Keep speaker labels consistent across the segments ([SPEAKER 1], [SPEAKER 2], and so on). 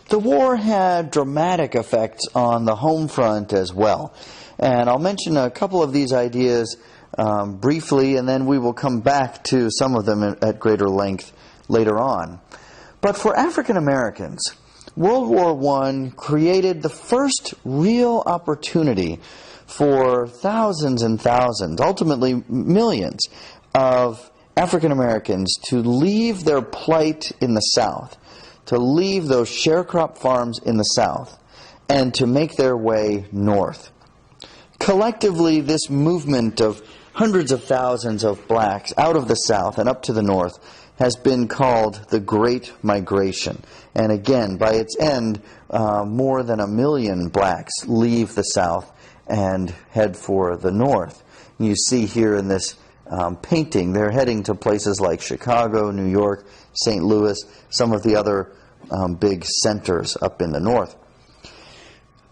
[SPEAKER 1] The war had dramatic effects on the home front as well. And I'll mention a couple of these ideas briefly, and then we will come back to some of them at greater length later on. But for African Americans, World War I created the first real opportunity for thousands and thousands, ultimately millions, of African Americans to leave their plight in the South, to leave those sharecrop farms in the South, and to make their way north. Collectively, this movement of hundreds of thousands of blacks out of the South and up to the north has been called the Great Migration. And again, by its end, more than 1 million blacks leave the South and head for the north. And you see here in this painting, they're heading to places like Chicago, New York, St. Louis, some of the other big centers up in the north.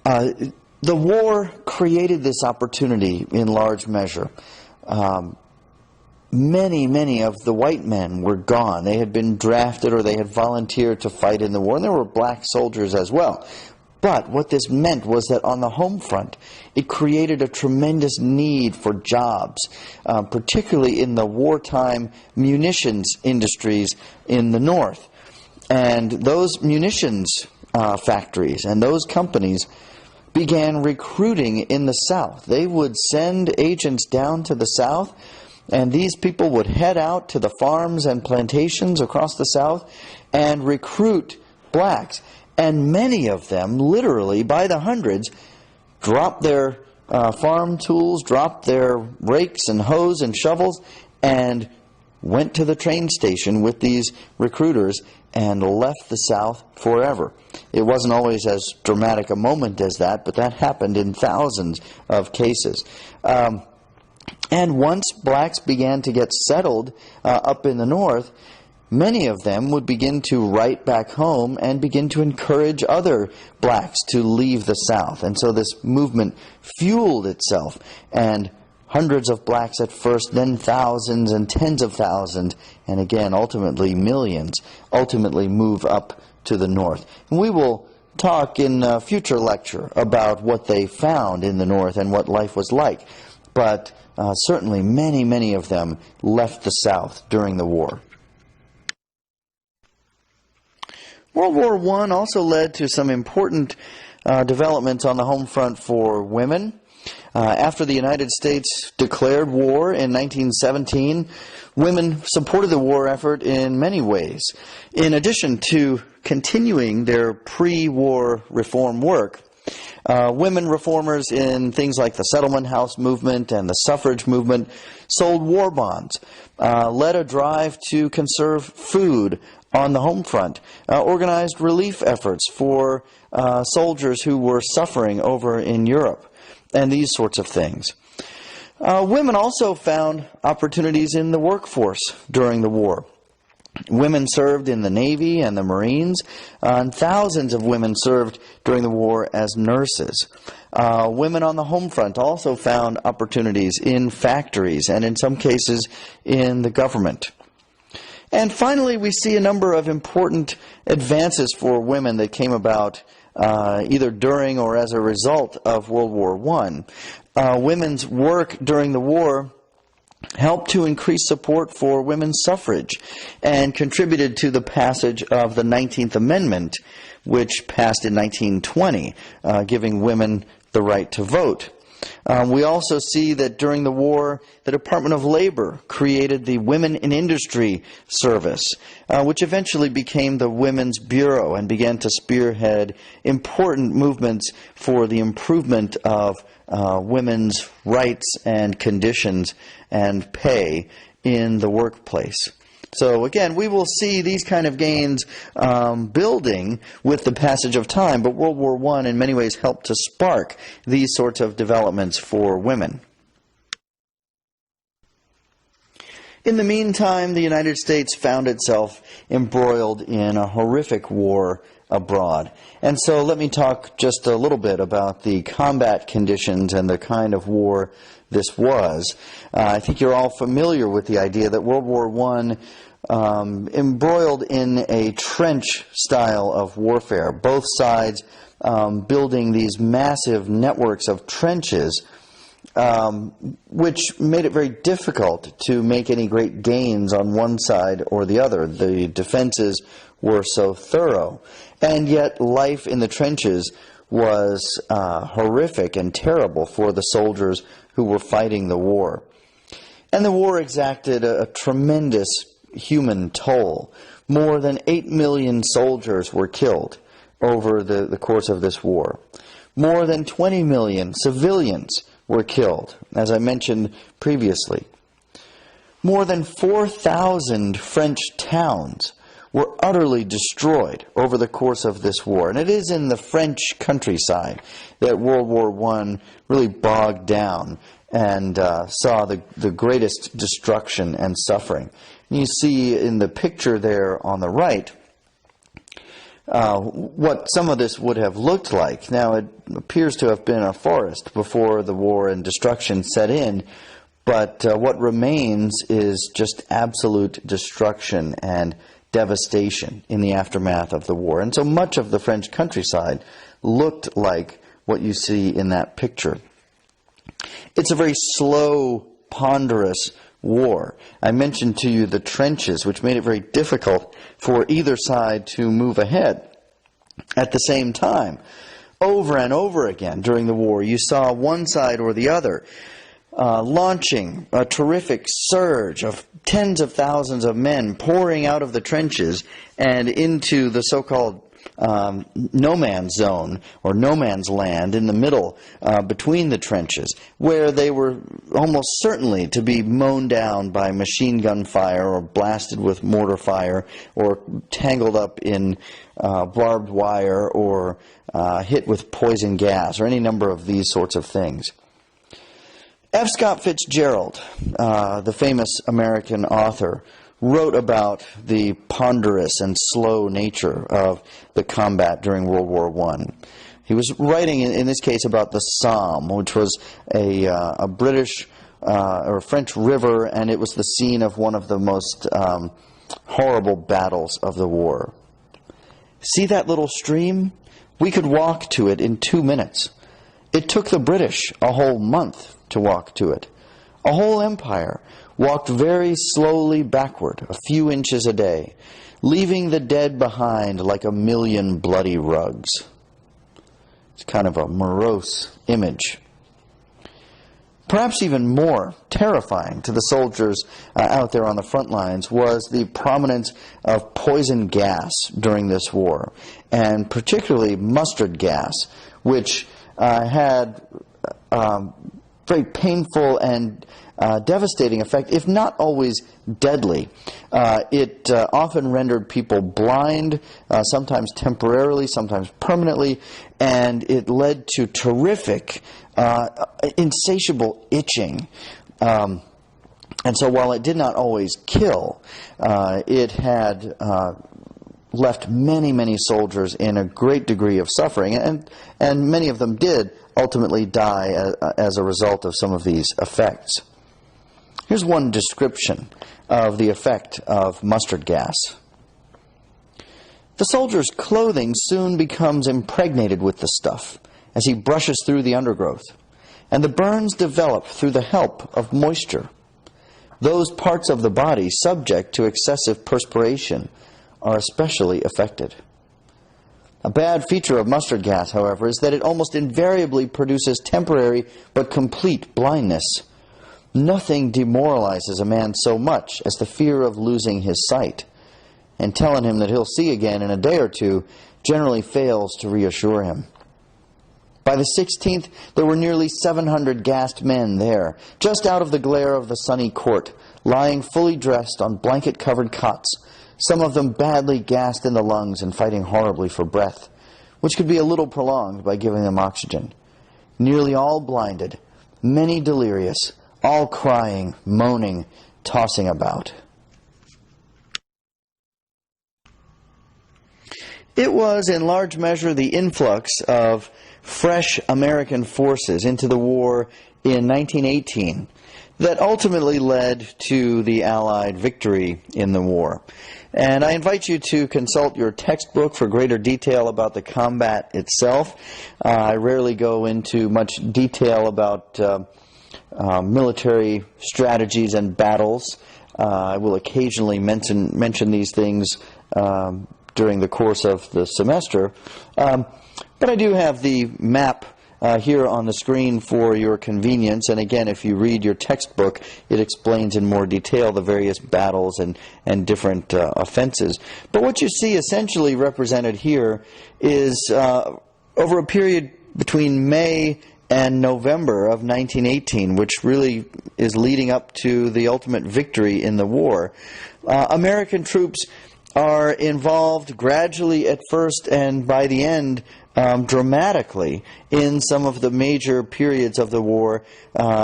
[SPEAKER 1] The war created this opportunity in large measure. Many of the white men were gone. They had been drafted or they had volunteered to fight in the war, and there were black soldiers as well. But what this meant was that on the home front, it created a tremendous need for jobs, particularly in the wartime munitions industries in the north. And those munitions factories and those companies began recruiting in the South. They would send agents down to the South, and these people would head out to the farms and plantations across the South and recruit blacks. And many of them, literally by the hundreds, dropped their farm tools, dropped their rakes and hoes and shovels, and went to the train station with these recruiters and left the South forever. It wasn't always as dramatic a moment as that, but that happened in thousands of cases. And once blacks began to get settled up in the north, many of them would begin to write back home and begin to encourage other blacks to leave the South. And so this movement fueled itself, and hundreds of blacks at first, then thousands and tens of thousands, and again, ultimately millions, ultimately move up to the north. And we will talk in a future lecture about what they found in the north and what life was like. But certainly many of them left the South during the war. World War I also led to some important developments on the home front for women. After the United States declared war in 1917, women supported the war effort in many ways. In addition to continuing their pre-war reform work, women reformers in things like the settlement house movement and the suffrage movement sold war bonds, led a drive to conserve food on the home front, organized relief efforts for soldiers who were suffering over in Europe, and these sorts of things. Women also found opportunities in the workforce during the war. Women served in the Navy and the Marines, and thousands of women served during the war as nurses. Women on the home front also found opportunities in factories and in some cases in the government. And finally, we see a number of important advances for women that came about either during or as a result of World War I. Women's work during the war helped to increase support for women's suffrage and contributed to the passage of the 19th Amendment, which passed in 1920, giving women the right to vote. We also see that during the war, the Department of Labor created the Women in Industry Service, which eventually became the Women's Bureau and began to spearhead important movements for the improvement of women's rights and conditions and pay in the workplace. So again, we will see these kind of gains building with the passage of time, but World War I in many ways helped to spark these sorts of developments for women. In the meantime, the United States found itself embroiled in a horrific war abroad. And so let me talk just a little bit about the combat conditions and the kind of war this was. I think you're all familiar with the idea that World War embroiled in a trench style of warfare, both sides building these massive networks of trenches, which made it very difficult to make any great gains on one side or the other. The defenses were so thorough, and yet life in the trenches was horrific and terrible for the soldiers who were fighting the war. And the war exacted a tremendous human toll. More than 8 million soldiers were killed over the course of this war. More than 20 million civilians were killed, as I mentioned previously. More than 4,000 French towns were utterly destroyed over the course of this war. And it is in the French countryside that World War I really bogged down and saw the greatest destruction and suffering. And you see in the picture there on the right what some of this would have looked like. Now, it appears to have been a forest before the war and destruction set in, but what remains is just absolute destruction and devastation in the aftermath of the war. And so much of the French countryside looked like what you see in that picture. It's a very slow, ponderous war. I mentioned to you the trenches, which made it very difficult for either side to move ahead. At the same time, over and over again during the war, you saw one side or the other launching a terrific surge of tens of thousands of men pouring out of the trenches and into the so-called no man's zone or no man's land in the middle between the trenches, where they were almost certainly to be mown down by machine gun fire or blasted with mortar fire or tangled up in barbed wire or hit with poison gas or any number of these sorts of things. F. Scott Fitzgerald, the famous American author, wrote about the ponderous and slow nature of the combat during World War I. He was writing, in this case, about the Somme, which was a British or French river, and it was the scene of one of the most horrible battles of the war. See that little stream? We could walk to it in 2 minutes. It took the British a whole month to walk to it. A whole empire walked very slowly backward, a few inches a day, leaving the dead behind like a million bloody rugs. It's kind of a morose image. Perhaps even more terrifying to the soldiers out there on the front lines was the prominence of poison gas during this war, and particularly mustard gas, which had very painful and devastating effect, if not always deadly. It often rendered people blind, sometimes temporarily, sometimes permanently, and it led to terrific, insatiable itching. And so while it did not always kill, it had left many, many soldiers in a great degree of suffering, and many of them did ultimately die as a result of some of these effects. Here's one description of the effect of mustard gas. The soldier's clothing soon becomes impregnated with the stuff as he brushes through the undergrowth, and the burns develop through the help of moisture. Those parts of the body subject to excessive perspiration are especially affected. A bad feature of mustard gas, however, is that it almost invariably produces temporary but complete blindness. Nothing demoralizes a man so much as the fear of losing his sight, and telling him that he'll see again in a day or two generally fails to reassure him. By the 16th, there were nearly 700 gassed men there, just out of the glare of the sunny court, lying fully dressed on blanket-covered cots, some of them badly gassed in the lungs and fighting horribly for breath, which could be a little prolonged by giving them oxygen. Nearly all blinded, many delirious, all crying, moaning, tossing about. It was in large measure the influx of fresh American forces into the war in 1918 that ultimately led to the Allied victory in the war. And I invite you to consult your textbook for greater detail about the combat itself. I rarely go into much detail about military strategies and battles. I will occasionally mention these things during the course of the semester. But I do have the map here on the screen for your convenience, and again, if you read your textbook, it explains in more detail the various battles and different offenses. But what you see essentially represented here is over a period between May and November of 1918, which really is leading up to the ultimate victory in the war. American troops are involved gradually at first, and by the end dramatically in some of the major periods of the war,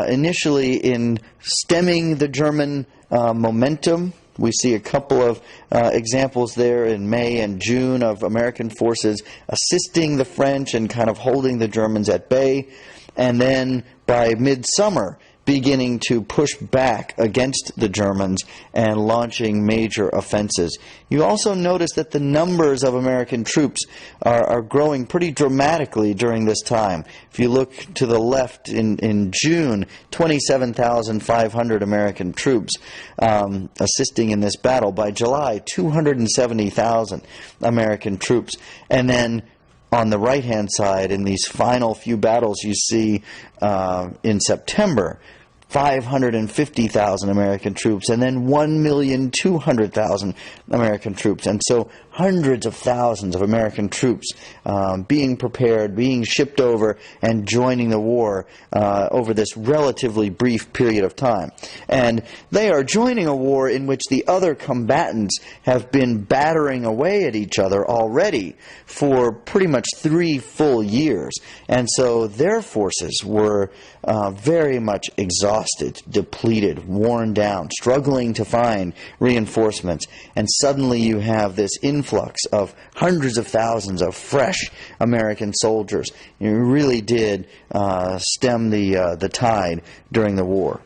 [SPEAKER 1] initially in stemming the German momentum. We see a couple of examples there in May and June of American forces assisting the French and kind of holding the Germans at bay, and then by midsummer beginning to push back against the Germans and launching major offenses. You also notice that the numbers of American troops are growing pretty dramatically during this time. If you look to the left, in June, 27,500 American troops assisting in this battle. By July, 270,000 American troops. And then on the right-hand side, in these final few battles you see in September, 550,000 American troops, and then 1,200,000 American troops. And so hundreds of thousands of American troops being prepared, being shipped over, and joining the war over this relatively brief period of time. And they are joining a war in which the other combatants have been battering away at each other already for pretty much 3 full years. And so their forces were very much exhausted, depleted, worn down, struggling to find reinforcements. And suddenly you have this influx of hundreds of thousands of fresh American soldiers. It really did stem the tide during the war.